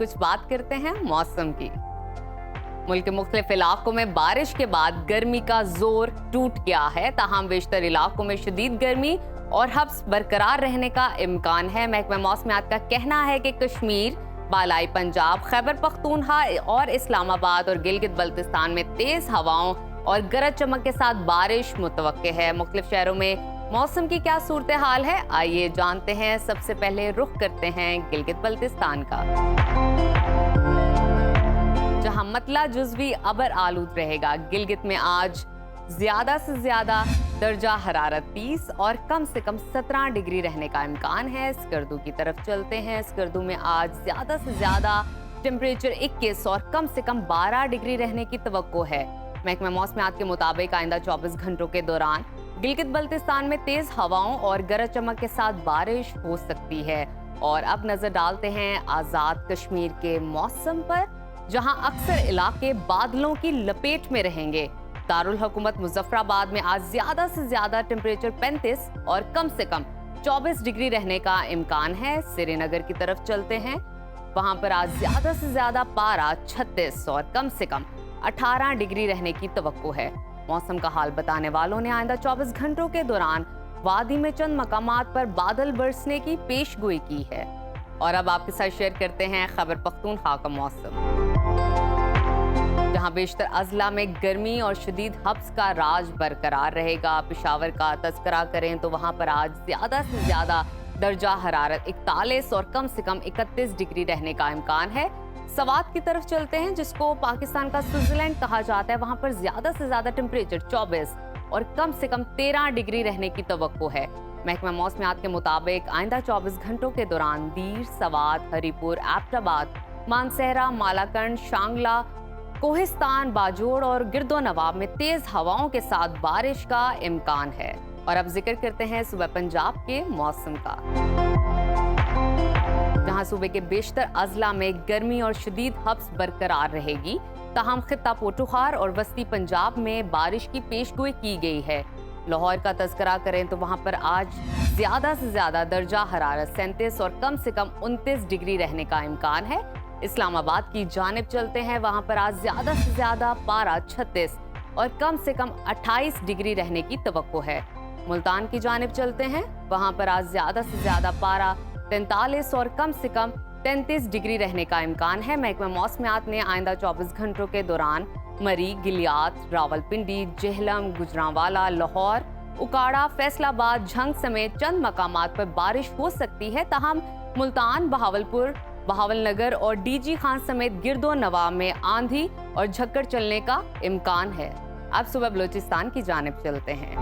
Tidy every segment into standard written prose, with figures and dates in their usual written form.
कुछ बात करते हैं मौसम की। मुल्क के मुख्तलिफ इलाकों में बारिश के बाद गर्मी का जोर टूट गया है, ताहम बेशतर इलाकों में शदीद गर्मी और हब्स बरकरार रहने का इम्कान है। महकमा मौसमियात का कहना है कि कश्मीर, बालाई पंजाब, खैबर पख्तूनख्वा और इस्लामाबाद और गिलगित बल्तिस्तान में तेज हवाओं और गरज चमक के साथ बारिश मुतवक्के है। मुख्तलिफ शहरों में मौसम की क्या सूरत हाल है, आइए जानते हैं। सबसे पहले रुख करते हैं गिलगित बल्तिस्तान का, जहां मतला जुज़वी अबर आलूद रहेगा। गिलगित में आज ज्यादा से ज्यादा दर्जा हरारत 30 और कम से कम 17 डिग्री रहने का इम्कान है। स्कर्दू की तरफ चलते हैं। स्कर्दू में आज ज्यादा से ज्यादा टेम्परेचर 21 और कम से कम 12 डिग्री रहने की तवक्को है। महकमा मौसमियात के मुताबिक आइंदा 24 घंटों के दौरान गिलगित बल्तिस्तान में तेज हवाओं और गरज चमक के साथ बारिश हो सकती है। और अब नजर डालते हैं आज़ाद कश्मीर के मौसम पर, जहां अक्सर इलाके बादलों की लपेट में रहेंगे। दारुल हुकूमत मुजफ्फराबाद में आज ज्यादा से ज्यादा टेम्परेचर 35 और कम से कम 24 डिग्री रहने का इम्कान है। श्रीनगर की तरफ चलते हैं। वहां पर आज ज्यादा से ज्यादा पारा 36 और कम से कम 18 डिग्री रहने की तवक्को है। मौसम का हाल बताने वालों ने आइंदा 24 घंटों के दौरान वादी में चंद मकामात पर बादल बरसने की पेशगोई की है। और अब आपके साथ शेयर करते हैं खैबर पख्तूनख्वा का मौसम, जहां बेशतर अजला में गर्मी और शदीद हब्स का राज बरकरार रहेगा। पेशावर का तज़किरा करें तो वहां पर आज ज्यादा से ज्यादा दर्जा हरारत 41 और कम से कम 31 डिग्री रहने का इम्कान है। सवात की तरफ चलते हैं, जिसको पाकिस्तान का स्विट्जरलैंड कहा जाता है। वहां पर ज्यादा से ज्यादा टेम्परेचर 24 और कम से कम 13 डिग्री रहने की तवक्को है। महकमा मौसमियात के मुताबिक आइंदा 24 घंटों के दौरान दीर, सवात, हरीपुर, एबटाबाद, मानसहरा, मालाकंड, शांगला, कोहिस्तान, बाजोड़ और गिरदो नवाब में तेज हवाओं के साथ बारिश का इम्कान है। और अब जिक्र करते हैं सूबे पंजाब के मौसम का, जहां सूबे के बेशतर अजला में गर्मी और शदीद हब्स बरकरार रहेगी। ताहम खित्ता पोटुखार और वस्ती पंजाब में बारिश की पेशगोई की गई है। लाहौर का तज़किरा करें तो वहां पर आज ज्यादा से ज्यादा दर्जा हरारत 37 और कम से कम 29 डिग्री रहने का इम्कान है। इस्लामाबाद की जानिब चलते हैं। वहां पर आज ज्यादा से ज्यादा पारा 36 और कम से कम 28 डिग्री रहने की तवक्को है। मुल्तान की जानिब चलते हैं। वहां पर आज ज्यादा से ज्यादा पारा 43 और कम से कम 33 डिग्री रहने का इम्कान है। महकमा मौसमियात ने आइंदा 24 घंटों के दौरान मरी, गिलियात, रावलपिंडी, जेहलम, गुजरांवाला, लाहौर, उकाड़ा, फैसलाबाद, झंग समेत चंद मकामात पर बारिश हो सकती है। ताहम मुल्तान, बहावलपुर, बहावलनगर और डीजी खान समेत गिरदो नवाब में आंधी और झक्कड़ चलने का इम्कान है। अब सुबह बलूचिस्तान की जानिब चलते हैं,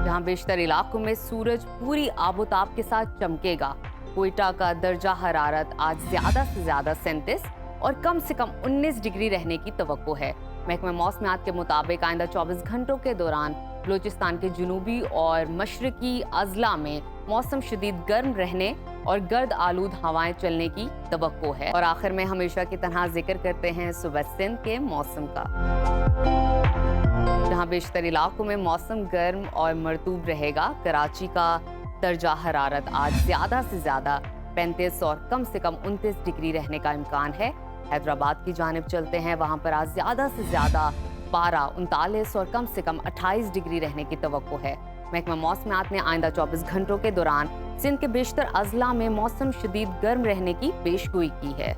जहां बेशतर इलाकों में सूरज पूरी आबोताब के साथ चमकेगा। कोयटा का दर्जा हरारत आज ज्यादा से ज्यादा 37 और कम से कम 19 डिग्री रहने की तवक्को है। महकमा मौसमियात के मुताबिक आइंदा 24 घंटों के दौरान बलूचिस्तान के जुनूबी और मशरकी अजला में मौसम शदीद गर्म रहने और गर्द आलूद हवाएं चलने की तवक्को है। और आखिर में हमेशा की तरह जिक्र करते हैं सुबह सिंध के मौसम का, जहां बेशतर इलाकों में मौसम गर्म और मरतूब रहेगा। कराची का दर्जा हरारत आज ज्यादा से ज्यादा 35 और कम से कम 29 डिग्री रहने का इम्कान है। हैदराबाद की जानिब चलते हैं। वहां पर आज ज्यादा से ज्यादा पारा 39 और कम से कम 28 डिग्री रहने की तवक्को है। महकमा मौसमियात ने आइंदा 24 घंटों के दौरान सिंध के बेशतर अजला में मौसम शदीद गर्म रहने की पेशगोई की है।